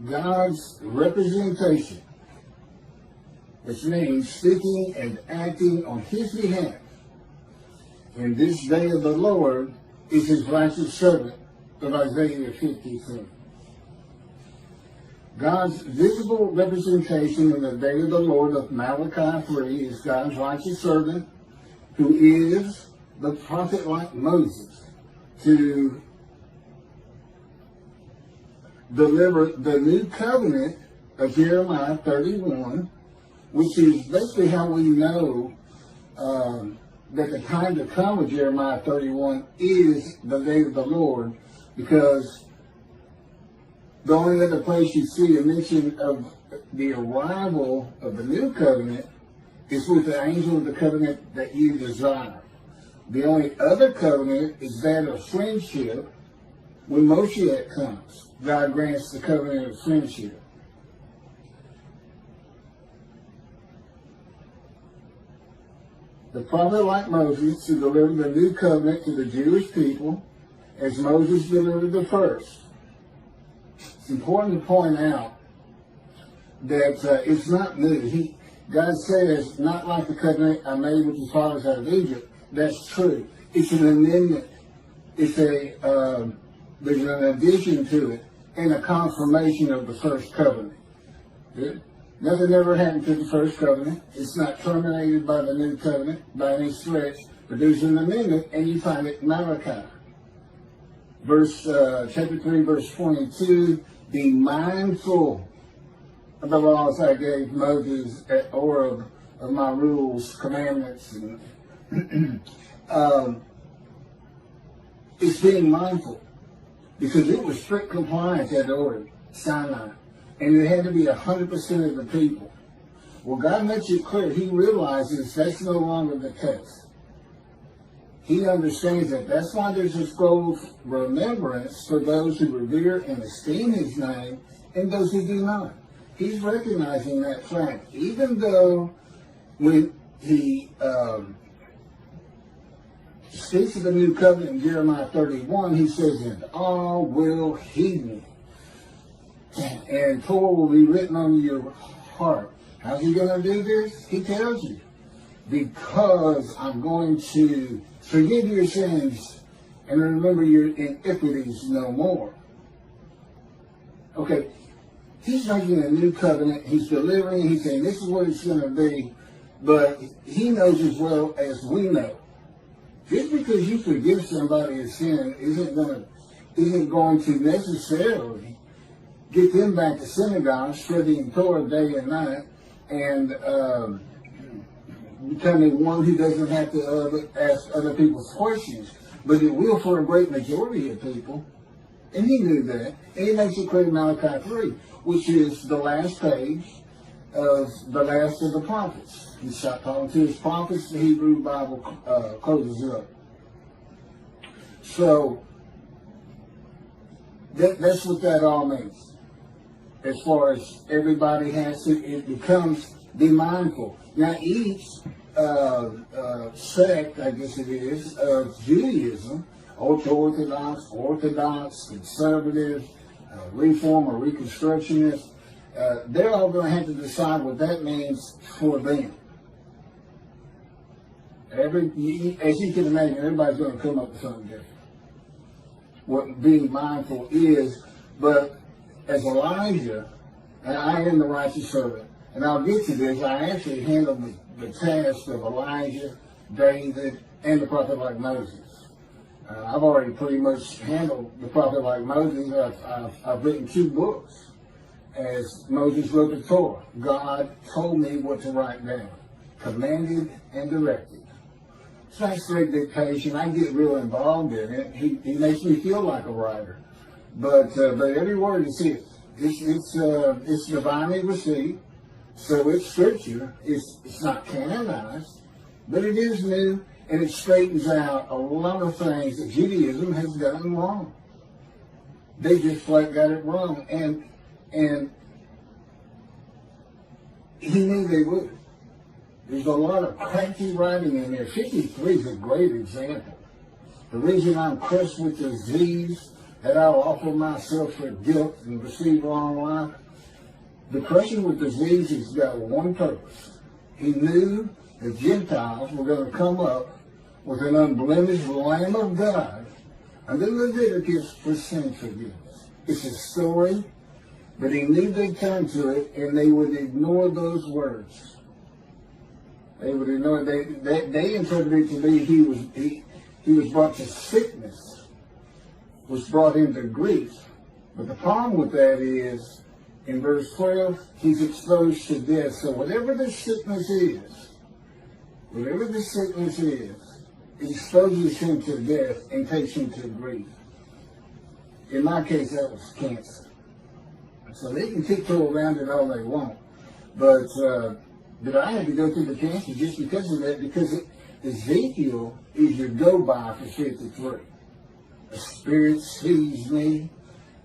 God's representation, which means speaking and acting on his behalf in this day of the Lord, is his righteous servant of Isaiah 53. God's visible representation in the day of the Lord of Malachi 3 is God's righteous servant, who is the prophet like Moses, to deliver the new covenant of Jeremiah 31, which is basically how we know that the time to come of Jeremiah 31 is the day of the Lord, because the only other place you see a mention of the arrival of the new covenant is with the angel of the covenant that you desire. The only other covenant is that of friendship. When Moshiach comes, God grants the covenant of friendship. The prophet like Moses to deliver the new covenant to the Jewish people, as Moses delivered the first. It's important to point out that it's not new. God says, not like the covenant I made with your fathers out of Egypt. That's true. It's an amendment. It's there's an addition to it and a confirmation of the first covenant. Good? Nothing ever happened to the first covenant. It's not terminated by the new covenant by any stretch, but there's an amendment, and you find it in Malachi. Chapter 3, verse 22, be mindful of the laws I gave Moses at Oreb, of my rules, commandments, and it's being mindful, because it was strict compliance at Oreb, Sinai, and it had to be 100% of the people. Well, God makes it clear. He realizes that's no longer the case. He understands that. That's why there's a scroll of remembrance for those who revere and esteem his name and those who do not. He's recognizing that fact. Even though when he speaks of the new covenant in Jeremiah 31, he says, and all will heed me, and Torah will be written on your heart. How's he going to do this? He tells you, because I'm going to forgive your sins and remember your iniquities no more. Okay, he's making a new covenant. He's delivering. He's saying this is what it's going to be. But he knows as well as we know. Just because you forgive somebody a sin isn't going to necessarily get them back to synagogue, studying Torah day and night, and becoming one who doesn't have to ask other people's questions. But it will for a great majority of people. And he knew that. And he makes it clear in Malachi 3, which is the last page of the last of the prophets. He stopped talking to his prophets. The Hebrew Bible closes up. So that's what that all means. As far as everybody has to, it becomes, be mindful. Now each sect, I guess it is, of Judaism, Orthodox, conservative, Reform or Reconstructionist, they're all going to have to decide what that means for them. As you can imagine, everybody's going to come up with something different. What being mindful is, but as Elijah, and I am the righteous servant, and I'll get to this, I actually handled the task of Elijah, David, and the prophet like Moses. I've already pretty much handled the prophet like Moses. I've written 2 books. As Moses wrote the Torah, God told me what to write down, commanded and directed. It's not straight dictation. I get real involved in it. He makes me feel like a writer. But every word is his. It's divinely received. So it's scripture. It's not canonized, but it is new, and it straightens out a lot of things that Judaism has gotten wrong. They just flat got it wrong, and he knew they would. There's a lot of crafty writing in there. 53 is a great example. The reason I'm pressed with the Z's that I'll offer myself for guilt and receive long life. The person with disease has got one purpose. He knew the Gentiles were going to come up with an unblemished Lamb of God under Leviticus for sin forgiveness. It's a story, but he knew they'd come to it and they would ignore those words. They would ignore. They interpreted it to be he was brought to sickness, was brought into grief. But the problem with that is, in verse 12, he's exposed to death. So whatever this sickness is, it exposes him to death and takes him to grief. In my case, that was cancer. So they can tiptoe around it all they want. But I had to go through the cancer just because of that, because Ezekiel is your go-by for 53. The Spirit seized me,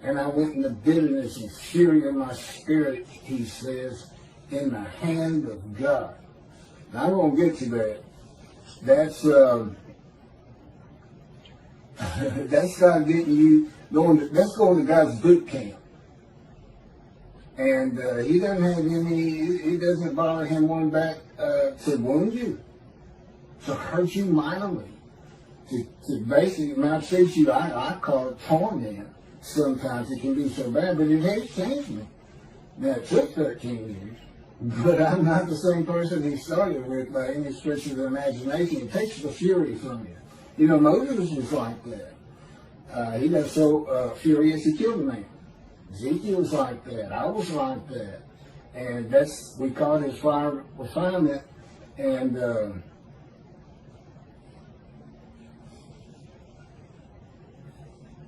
and I went into bitterness and fury of my spirit, he says, in the hand of God. Now, I'm going to get to that. That's God getting you that's going to God's boot camp. And he doesn't have it doesn't bother him one back to wound you, to hurt you mightily, to basically maltreat you. I call it torment. Sometimes it can be so bad, but it has changed me. Now, it took 13 years, but I'm not the same person he started with by any stretch of the imagination. It takes the fury from you. You know, Moses was like that. He got so furious he killed a man. Ezekiel was like that. I was like that. And we call it his fire refinement. And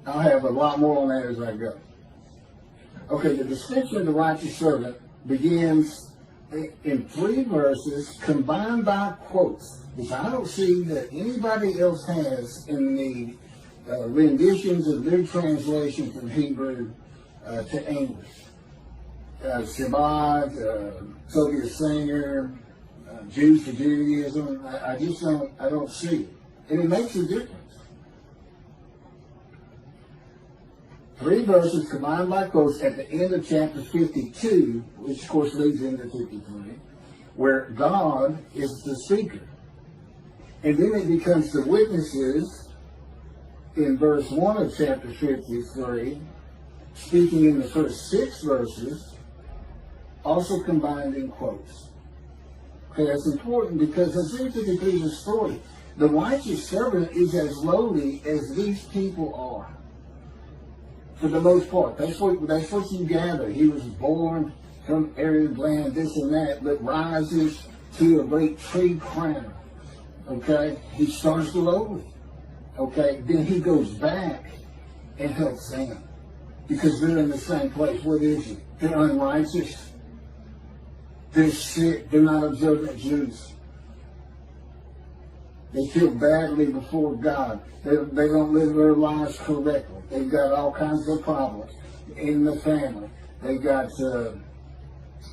I'll have a lot more on that as I go. Okay, the description of the righteous servant begins in 3 verses combined by quotes, which I don't see that anybody else has in the renditions of their translation from Hebrew to English. Shabbat, Soviet Singer, Jews for Judaism. I don't see it. And it makes a difference. 3 verses combined by quotes at the end of chapter 52, which of course leads into 53, where God is the speaker. And then it becomes the witnesses in verse 1 of chapter 53, speaking in the first 6 verses, also combined in quotes. Okay, that's important because Isaiah 53 is a story. The righteous servant is as lowly as these people are. For the most part, that's what you gather. He was born from arid land, this and that, but rises to a great tree crown. Okay, he starts lowly. Okay, then he goes back and helps them because they're in the same place. What is it? They're unrighteous. They're sick. They're not observant Jews. They feel badly before God. They don't live their lives correctly. They've got all kinds of problems in the family. They've got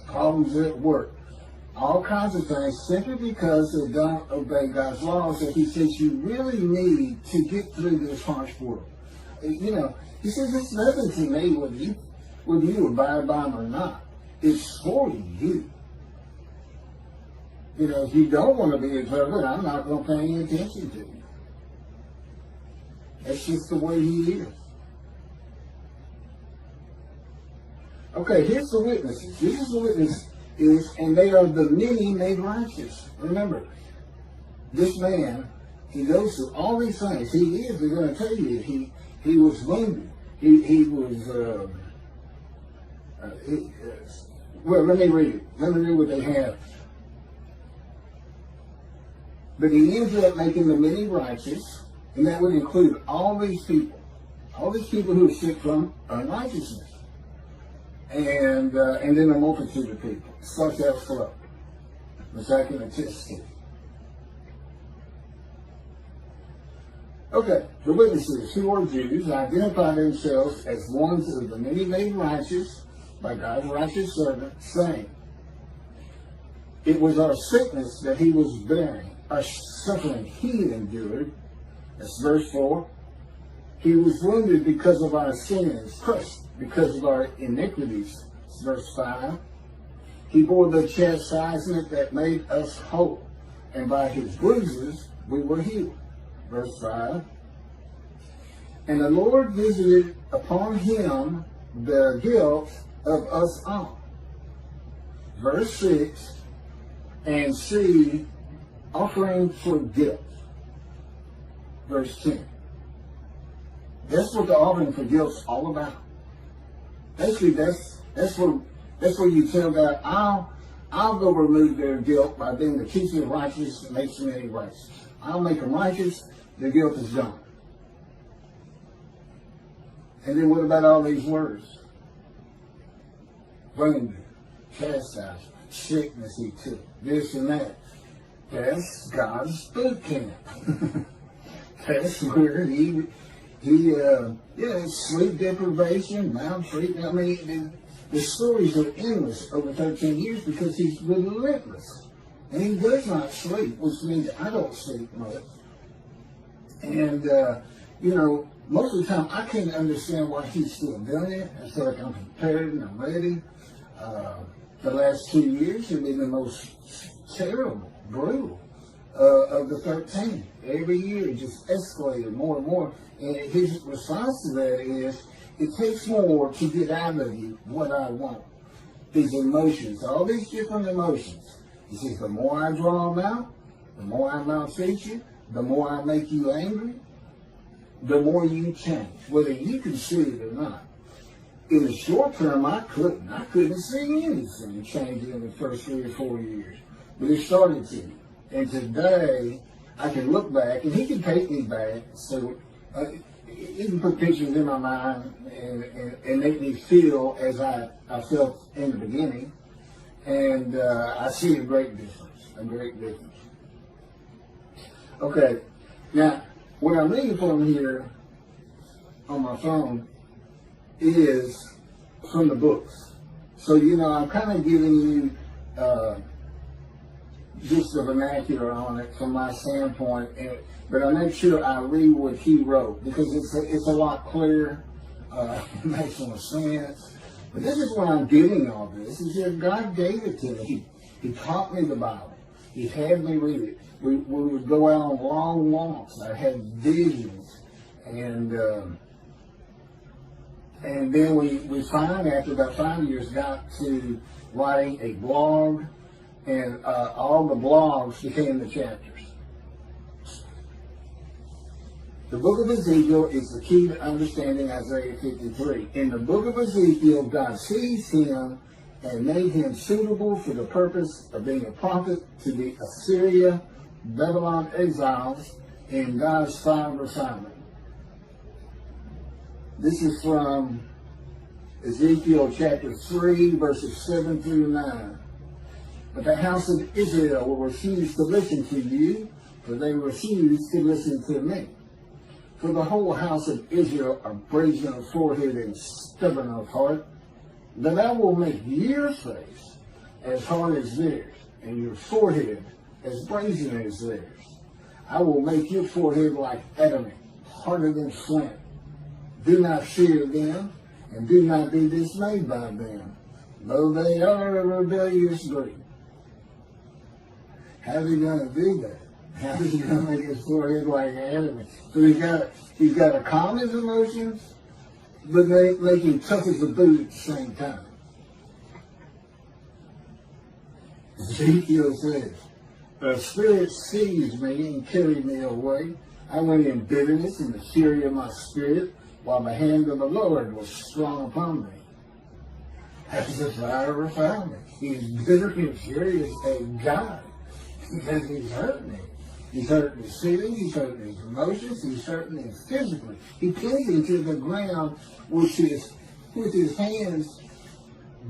problems at work. All kinds of things simply because they don't obey God's laws that he says you really need to get through this harsh world. You know, he says it's nothing to me whether you abide by them or not. It's for you. You know, if you don't want to be observant, I'm not going to pay any attention to you. That's just the way he is. Okay, here's the witnesses. This is the witnesses, and they are the many made righteous. Remember, this man, he goes through all these things. They're going to tell you, he was wounded. He was, well, let me read it. Let me read what they have. But he ends up making the many righteous, and that would include all these people who are sick from unrighteousness, and then a multitude of people. It starts out slow, which I can attest to. Okay, the witnesses who are Jews identify themselves as ones of the many made righteous by God's righteous servant, saying, "It was our sickness that he was bearing, our suffering he endured." That's verse 4. He was wounded because of our sins, crushed because of our iniquities. Verse 5. He bore the chastisement that made us whole, and by his bruises we were healed. Verse 5. And the Lord visited upon him the guilt of us all. Verse 6. And see, offering for guilt. Verse 10. That's what the offering for guilt's all about. Basically, that's where you tell God, I'll go remove their guilt by being the teacher of righteousness that makes them righteous. I'll make them righteous, their guilt is gone. And then what about all these words? Wounded, chastised, sickness he took, this and that. That's God's boot camp. That's where he sleep deprivation, maltreatment. I mean, the stories are endless over 13 years because he's relentless. And he does not sleep, which means I don't sleep much. And, most of the time I can't understand why he's still doing it. I feel like I'm prepared and I'm ready. The last 2 years have been the most terrible, brutal of the 13. Every year it just escalated more and more. And his response to that is, it takes more to get out of you what I want. These emotions, all these different emotions. He says, the more I draw them out, the more I maltreat you, the more I make you angry, the more you change, whether you can see it or not. In the short term, I couldn't see anything changing in the first 3 or 4 years. But it started to. And today, I can look back, and he can take me back, so he can put pictures in my mind and make me feel as I felt in the beginning. And I see a great difference, Okay, now, what I'm reading from here on my phone is from the books. So, I'm kind of giving you just the vernacular on it from my standpoint, but I make sure I read what he wrote because it's a lot clearer. It makes more sense. But this is why I'm getting all this. Is that God gave it to me. He taught me the Bible. He had me read it. We would go out on long walks. I had visions. And then we finally, after about 5 years, got to writing a blog. And all the blogs became the chapters. The book of Ezekiel is the key to understanding Isaiah 53. In the book of Ezekiel, God seized him and made him suitable for the purpose of being a prophet to the Assyria, Babylon exiles in God's final refinement. This is from Ezekiel chapter 3, verses 7 through 9. But the house of Israel will refuse to listen to you, for they refuse to listen to me. For the whole house of Israel are brazen of forehead and stubborn of heart. Then I will make your face as hard as theirs, and your forehead as brazen as theirs. I will make your forehead like adamant, harder than flint. Do not fear them, and do not be dismayed by them, though they are a rebellious breed. How's he going to do that? How's he going to make his forehead like adamant? So he's got to calm his emotions, but they make him tough as a boot at the same time. Ezekiel says, "A spirit seized me and carried me away. I went in bitterness in the fury of my spirit, while the hand of the Lord was strong upon me." That's the fire of refinement. He's bitter and furious at God because he's hurting me. He's hurting his feelings, he's hurting his emotions, he's hurting him physically. He pinned him to the ground with his hands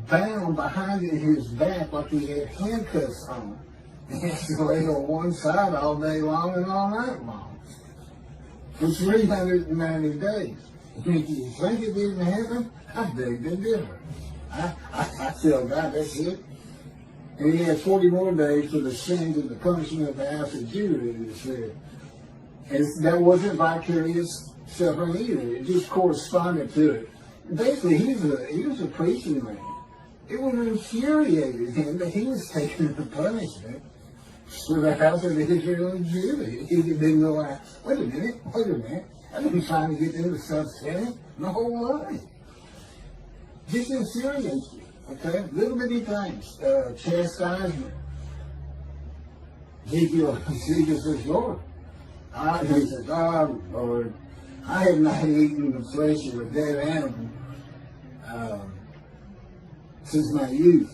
bound behind his back like he had handcuffs on. He has to lay on one side all day long and all night long for 390 days. If you think it didn't happen, I beg to differ. I tell God, that's it. And he had 40 more days for the sins and the punishment of the house of Judah, it said. And that wasn't vicarious suffering either. It just corresponded to it. Basically, he was a preaching man. It would have infuriated him that he was taking the punishment for the house of Israel and Judah. He didn't go out, wait a minute, I've been trying to get them to stop sinning my whole life. Just infuriates you, okay? Little bitty things, chastisement. Ezekiel says, Lord, he says, oh, Lord, I have not eaten the flesh of a dead animal since my youth.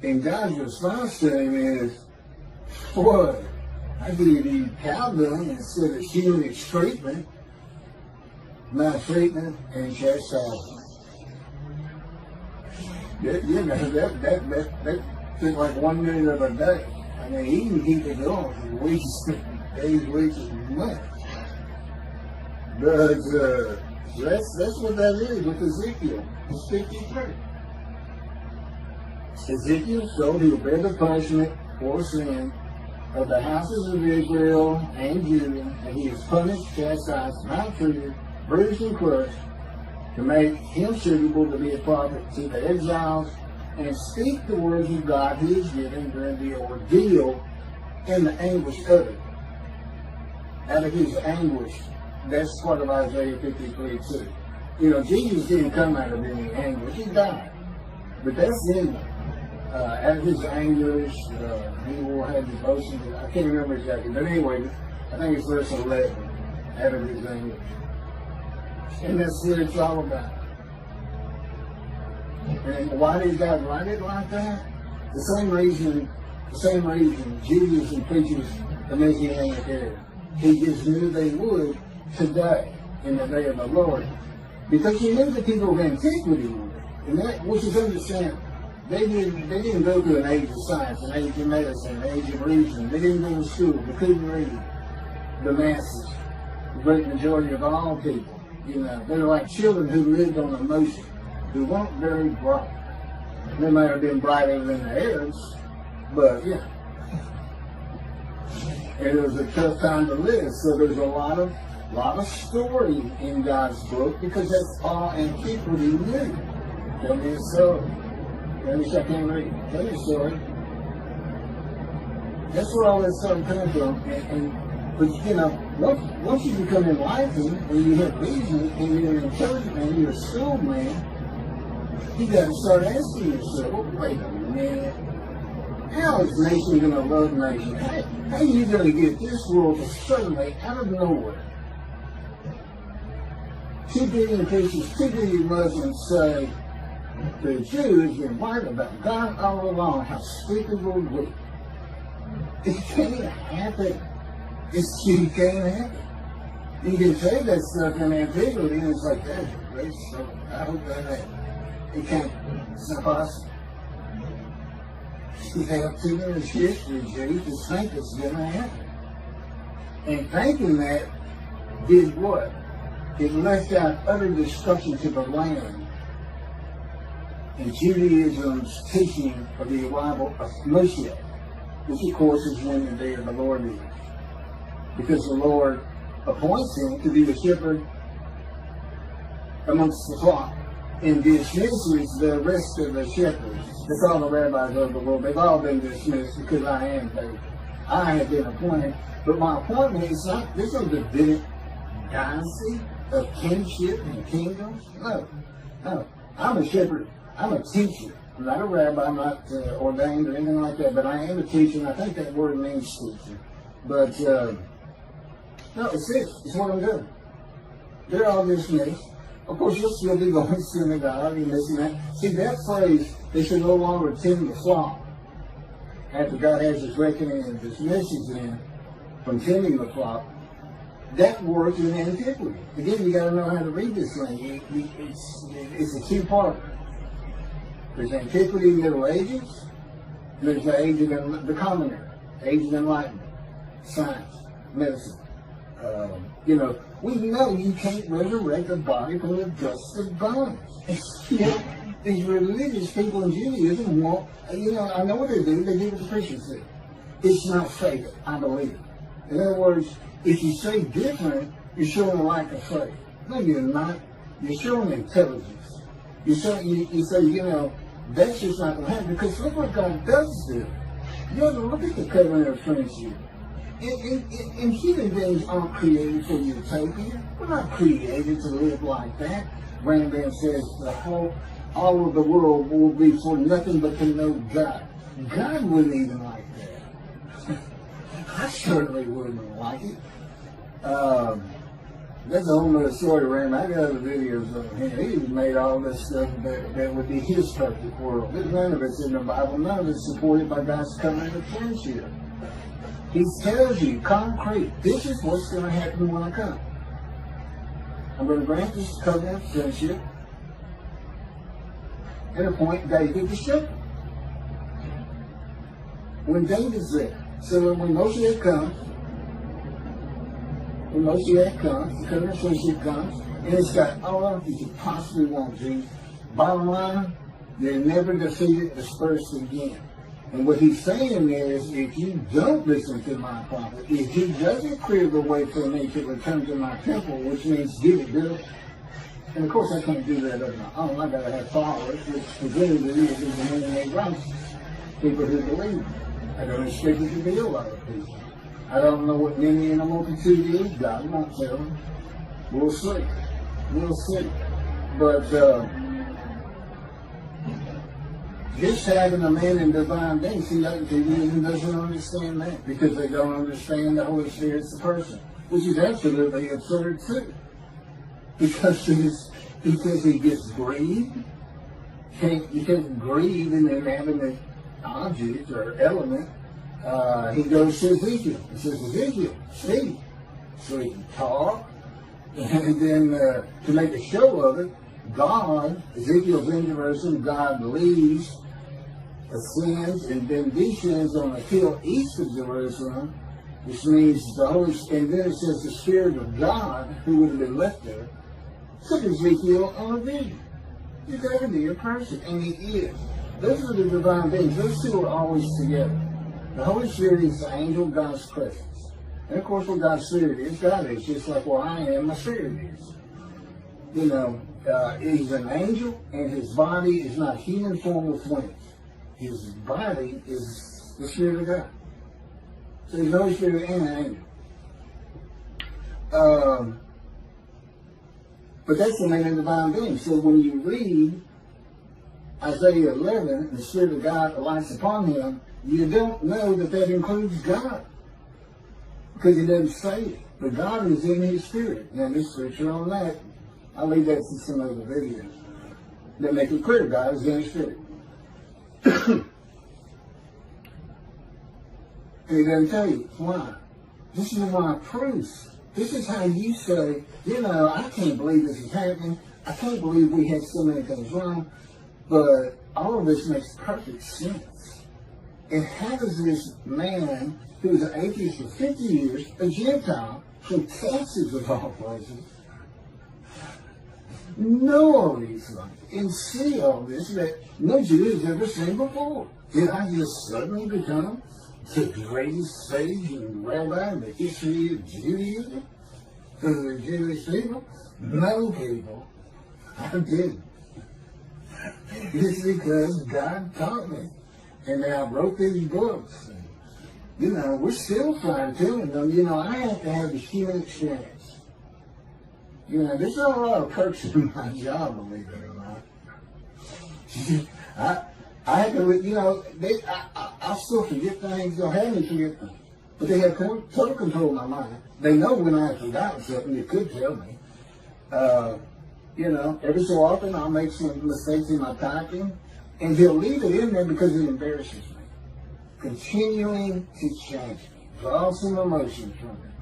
And God's response to him is, boy, I give you cow dung instead of human treatment, maltreatment, and chastisement. You know, that took like 1 minute of a day. I mean, he can keep it going for weeks, days, weeks, and months. But that's what that is with Ezekiel. It's 53. Ezekiel showed he will bear the punishment for sin of the houses of Israel and Judah, and he is punished, chastised, maltreated, bruised, and crushed to make him suitable to be a prophet to the exiles and speak the words of God he is given during the ordeal and the anguish of it. Out of his anguish, that's part of Isaiah 53 too. You know, Jesus didn't come out of any anguish, he died. But that's in there. Out of his anguish, he will have devotion. I can't remember exactly, but anyway, I think it's verse 11. Out of his anguish. And that's what it's all about. And why did God write it like that? The same reason Judaism preaches the Messianic era. He just knew they would today, in the day of the Lord. Because he knew the people of antiquity would. And that, which is understandable. They didn't go through an age of science, an age of medicine, an age of reason. They didn't go to school. They couldn't read. The masses, the great majority of all people, you know, they were like children who lived on emotion, who weren't very bright. They might have been brighter than the Arabs, but yeah. And it was a tough time to live. So there's a lot of story in God's book because that's all antiquity knew. Tell me a story. Tell me I can't read. Tell me a story. That's where all this stuff comes from. But you know, once you become enlightened and you have reason and you're an intelligent man, you're a skilled man, you got to start asking yourself, well, wait a minute. How is nation going to love nation? How are you going to get this world to suddenly, out of nowhere, 2 billion Christians, 2 billion Muslims say the Jews been right about God all along? How stupid will we? It can't happen. It can't happen. You can say that stuff in antiquity, and it's like, that's a great story. I hope that happens. It can't. It's not possible. You have too much history, Jews, to think it's going to happen. And thinking that did what? It left out utter destruction to the land. And Judaism's teaching of the arrival of Moshiach, which of course is when the day of the Lord is. Because the Lord appoints him to be the shepherd amongst the flock and dismisses the rest of the shepherds. That's all the rabbis of the world. They've all been dismissed because I have been appointed. But my appointment is not, there's no Davidic dynasty of kinship and kingdoms. No. I'm a shepherd. I'm a teacher. I'm not a rabbi. I'm not ordained or anything like that. But I am a teacher, and I think that word means teacher. But, no, it's this. It's what I'm doing. They're all dismissed. Of course, you'll still be going to synagogue and this and that. See, that phrase, they should no longer tend the flock. After God has his reckoning and dismisses them from tending the flock, that works in antiquity. Again, you got to know how to read this thing. It's a two-part. There's antiquity, Middle Ages. There's the age of the common era, age of enlightenment, science, medicine. You know, we know you can't resurrect a body from the dust of bones. Yet, these religious people in Judaism want, you know, I know what they do. They do what the Christians do. It's not faith, I believe. In other words, if you say different, You're showing a lack of faith. No, you're not. You're showing intelligence. You say, that's just not going to happen, because look what God does do. You have to look at the covenant of friendship. And human beings aren't created for utopia. We're not created to live like that. Rambam says all of the world will be for nothing but to know God. God wouldn't even like that. I certainly wouldn't like it. That's a whole other story, Rambam. I got other videos of him. He made all this stuff that would be his perfect world. There's none of it's in the Bible. None of it's supported by God's covenant of friendship. He tells you, concrete, this is what's going to happen when I come. I'm going to grant this covenant of friendship and appoint David the shepherd. When David's there. So when Moshiach comes, the covenant of friendship comes, and it's got all you could possibly want, Jesus. Bottom line, they're never defeated, dispersed again. And what he's saying is, if you don't listen to my prophet, if he doesn't clear the way for me to return to my temple, which means give it built, and of course I can't do that on my own. I gotta have followers, which presumably is the many righteous people who believe. I don't expect it to be a lot of people. I don't know what many in a multitude is. God won't tell them. We'll see. But just having a man in divine being, see, that who doesn't understand that, because they don't understand the Holy Spirit's the person, which is absolutely absurd too. Because he gets grieved. You can't grieve in an inanimate object or element. He goes to Ezekiel. He says, Ezekiel, speak. So he can talk. And then to make a show of it, Ezekiel's in Jerusalem, God leaves, ascends, and then descends on a hill east of Jerusalem, which means the Holy Spirit, and then it says the Spirit of God, who would have been left there, took Ezekiel on a vision. He's got to be a person, and he is. Those are the divine beings. Those two are always together. The Holy Spirit is the angel of God's presence. And of course, what God's Spirit is, God is, just like where I am, my Spirit is. He's an angel, and his body is not human form with wings. His body is the Spirit of God. So he's the Holy Spirit and an angel. But that's the main divine being. So when you read Isaiah 11, and the Spirit of God alights upon him, you don't know that includes God. Because he doesn't say it. But God is in his Spirit. Now, this scripture on that, I'll leave that to some other videos that make it clear God is in his Spirit. And he doesn't tell you why. This is why proofs. This is how you say, I can't believe this is happening. I can't believe we had so many things wrong. But all of this makes perfect sense. And how does this man, who was an atheist for 50 years, a Gentile, from Texas of all places, know all these things and see all this that no Jew has ever seen before? Did I just suddenly become the greatest sage and rabbi in the history of Judaism for the Jewish people? No, people. I didn't. It's because God taught me. And now I wrote these books. And, we're still fine-tuning them. I have to have the human experience. There's not a lot of perks in my job, believe it or not. I have to, I still forget things. They'll have me forget things. But they have total control of my mind. They know when I've forgotten something. They could tell me. Every so often I'll make some mistakes in my typing. And he'll leave it in there because it embarrasses me. Continuing to change me. Draw some emotion from it.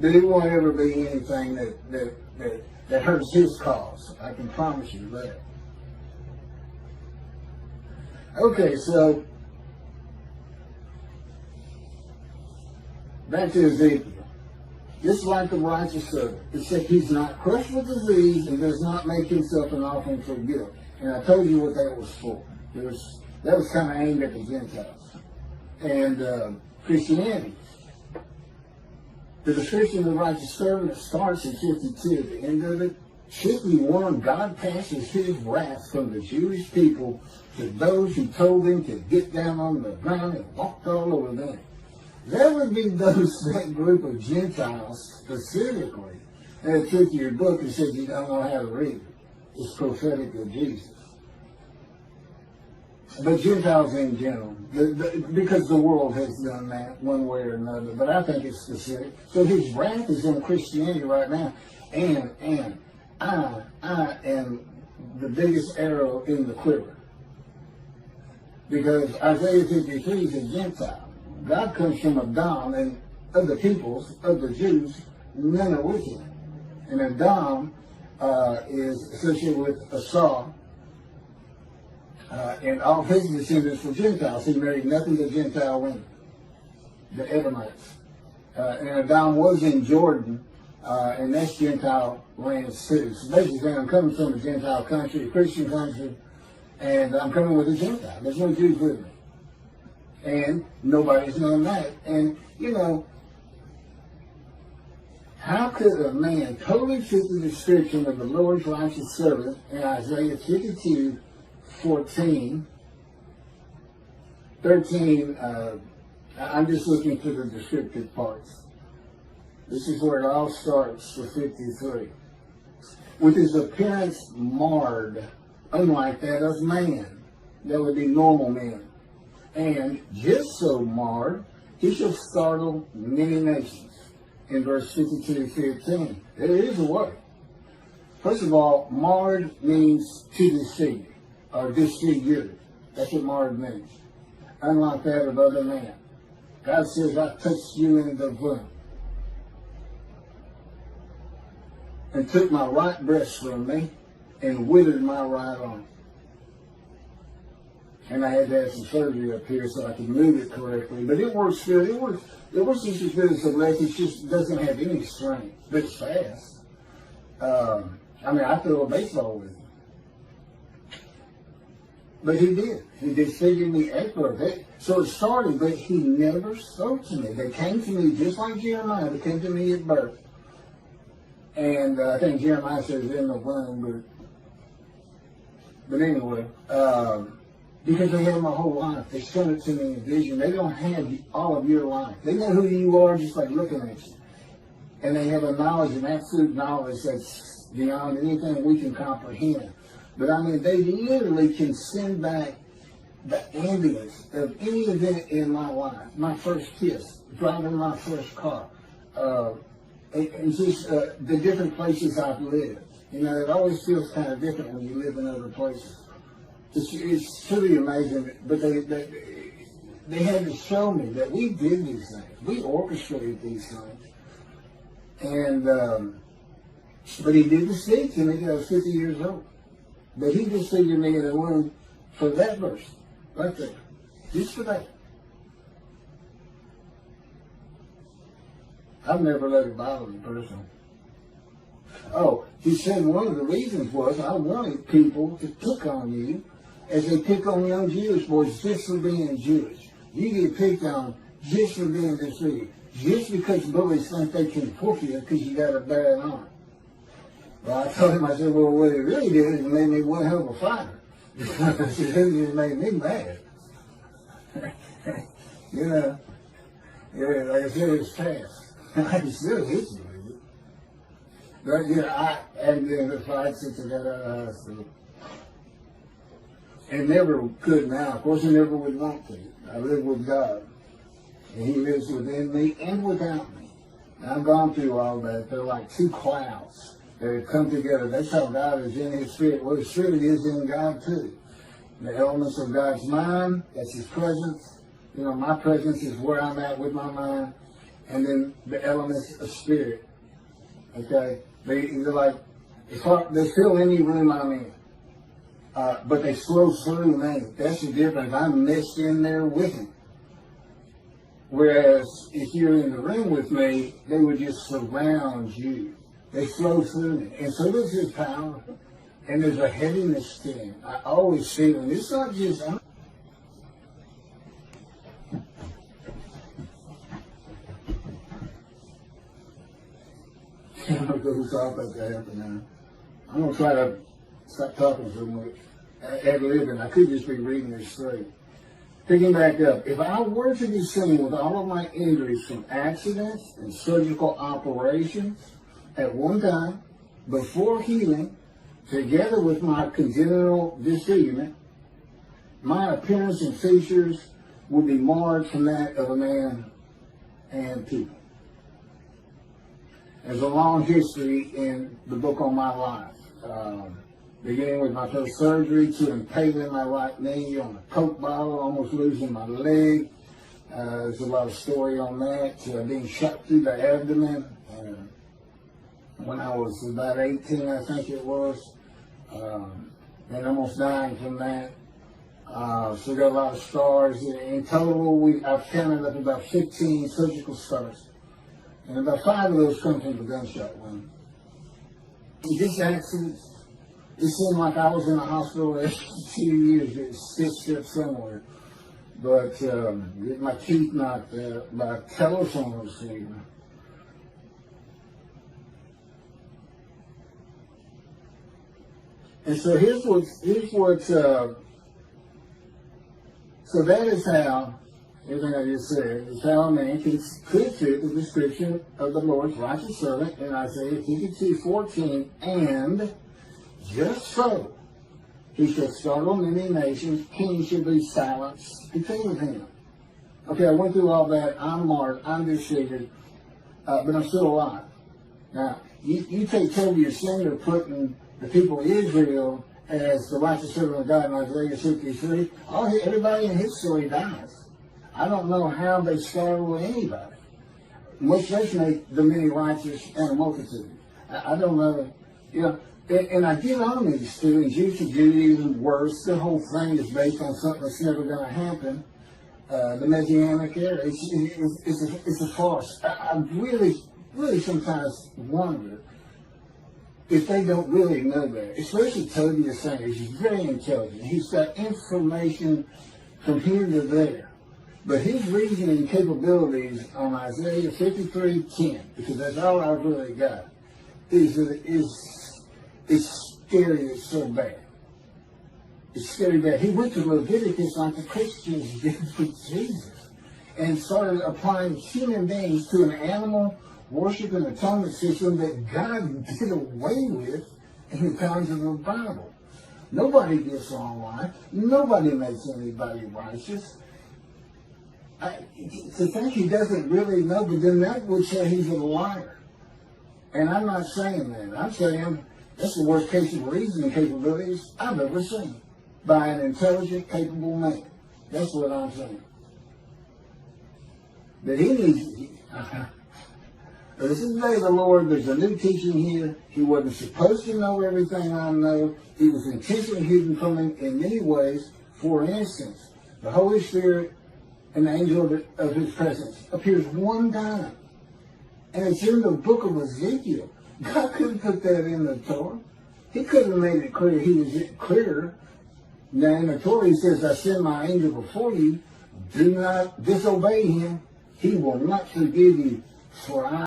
But it won't ever be anything that hurts his cause. I can promise you that. Okay, so back to Ezekiel. Just like the righteous servant, except he's not crushed with disease and does not make himself an offering for guilt. And I told you what that was for. That was kind of aimed at the Gentiles and Christianity. The description of the righteous servant starts in 52. At the end of it, 51, God passes his wrath from the Jewish people to those who told them to get down on the ground and walked all over them. That would be that group of Gentiles specifically. And it took your book and said you don't know how to read it. It's prophetic of Jesus. But Gentiles in general, because the world has done that one way or another. But I think it's specific. So his wrath is on Christianity right now. And I am the biggest arrow in the quiver. Because Isaiah 53 is a Gentile. God comes from Adam, and of the peoples, of the Jews, none are with him. And Adam is associated with Esau, and all his descendants were Gentiles. He married nothing but Gentile women, the Edomites. And Adam was in Jordan, and that's Gentile lands too. So basically, I'm coming from a Gentile country, a Christian country, and I'm coming with a Gentile. There's no Jews with me. And nobody's known that. And, you know, how could a man totally fit the description of the Lord's righteous servant in Isaiah 52, 14, 13, I'm just looking for the descriptive parts. This is where it all starts for 53. With his appearance marred, unlike that of man. That would be normal men. And just so marred, he shall startle many nations. In verse 52-15, there is a word. First of all, marred means to deceive or disfigured. That's what marred means. Unlike that of other men. God says, I touched you in the womb and took my right breast from me and withered my right arm. And I had to have some surgery up here so I could move it correctly. But it works good. It works just as good as the left. It just doesn't have any strength. But it's fast. I mean, I throw a baseball with him. But he did. He disfigured me at birth. So it started, but he never spoke to me. They came to me just like Jeremiah. They came to me at birth. And I think Jeremiah says in the womb. But anyway, because they have my whole life. They show it to me in vision. They don't have all of your life. They know who you are just by looking at you. And they have a knowledge, an absolute knowledge that's beyond anything we can comprehend. But I mean, they literally can send back the ambience of any event in my life. My first kiss, driving my first car, and just the different places I've lived. You know, it always feels kind of different when you live in other places. It's truly amazing, but they had to show me that we did these things. We orchestrated these things. And, but he didn't speak to me until I was 50 years old. But he just figured me in the womb for that verse, right there. Just for that. I've never let it bother me personally. Oh, he said one of the reasons was I wanted people to pick on you as they pick on young Jewish boys just for being Jewish. You get picked on just for being disfigured. Just because bullies think they can whoop you because you got a bad arm. Well, I told him, I said, well, what it really did is it made me one hell of a fighter. It just made me mad. You know, yeah, like I said, it's fast. I can still hit you with it. But, you know, I hadn't been in the fight since I got out of high school. And never could now. Of course, I never would want to. I live with God. And he lives within me and without me. And I've gone through all that. They're like two clouds that have come together. That's how God is in his spirit. Well, his spirit is in God too. The elements of God's mind, that's his presence. You know, my presence is where I'm at with my mind. And then the elements of spirit. Okay? They're like, they fill any room I'm in. But they flow through me. That's the difference. I'm mixed in there with him. Whereas if you're in the room with me, they would just surround you. They flow through me. And so does his power. And there's a heaviness to him. I always feel it. It's not just... talk about that happen now. I'm going to try to stop talking so much. Ad-libbing. I could just be reading this straight. Picking back up, if I were to be seen with all of my injuries from accidents and surgical operations at one time, before healing, together with my congenital disfigurement, my appearance and features would be marred from that of a man and people. There's a long history in the book on my life, beginning with my first surgery to impaling my right knee on a Coke bottle, almost losing my leg. There's a lot of story on that, being shot through the abdomen when I was about 18, I think it was, and almost dying from that. So got a lot of scars. In total, I've counted up about 15 surgical scars. And about 5 of those come from the gunshot wound. This accident, it seemed like I was in the hospital for 2 years, stitched somewhere. But get my teeth knocked out by a telephone receiver. And so so that is how, everything I just said, is how a man could fit the description of the Lord's righteous servant in Isaiah 52:14, and just so he shall startle many nations, kings shall be silenced because of him. Okay, I went through all that. I'm marred, I'm disfigured, but I'm still alive. Now, you take Toby Ascender putting the people of Israel as the righteous servant of God in Isaiah 53, everybody in his story dies. I don't know how they startle anybody, much less make the many righteous and a multitude. I don't know, and I get on these students, you should do even worse. The whole thing is based on something that's never going to happen. The Messianic era, it's a farce. I really sometimes wonder if they don't really know that, especially Toby the Saint. He's very intelligent. He's got information from here to there. But his reasoning capabilities on Isaiah 53:10, because that's all I've really got, is scary. It's so bad. It's scary bad. He went to Leviticus like the Christians did with Jesus and started applying human beings to an animal worship and atonement system that God did away with in the times of the Bible. Nobody gets long life. Nobody makes anybody righteous. To think he doesn't really know, but then that would say he's a liar. And I'm not saying that. I'm saying that's the worst case of reasoning capabilities I've ever seen by an intelligent, capable man. That's what I'm saying. But he needs... This is the day of the Lord. There's a new teaching here. He wasn't supposed to know everything I know. He was intentionally hidden from him in many ways. For instance, the Holy Spirit and the angel of his presence appears one time. And it's in the book of Ezekiel. God couldn't put that in the Torah. He couldn't have made it clear. He was clearer. Now in the Torah he says, I send my angel before you. Do not disobey him. He will not forgive you. For I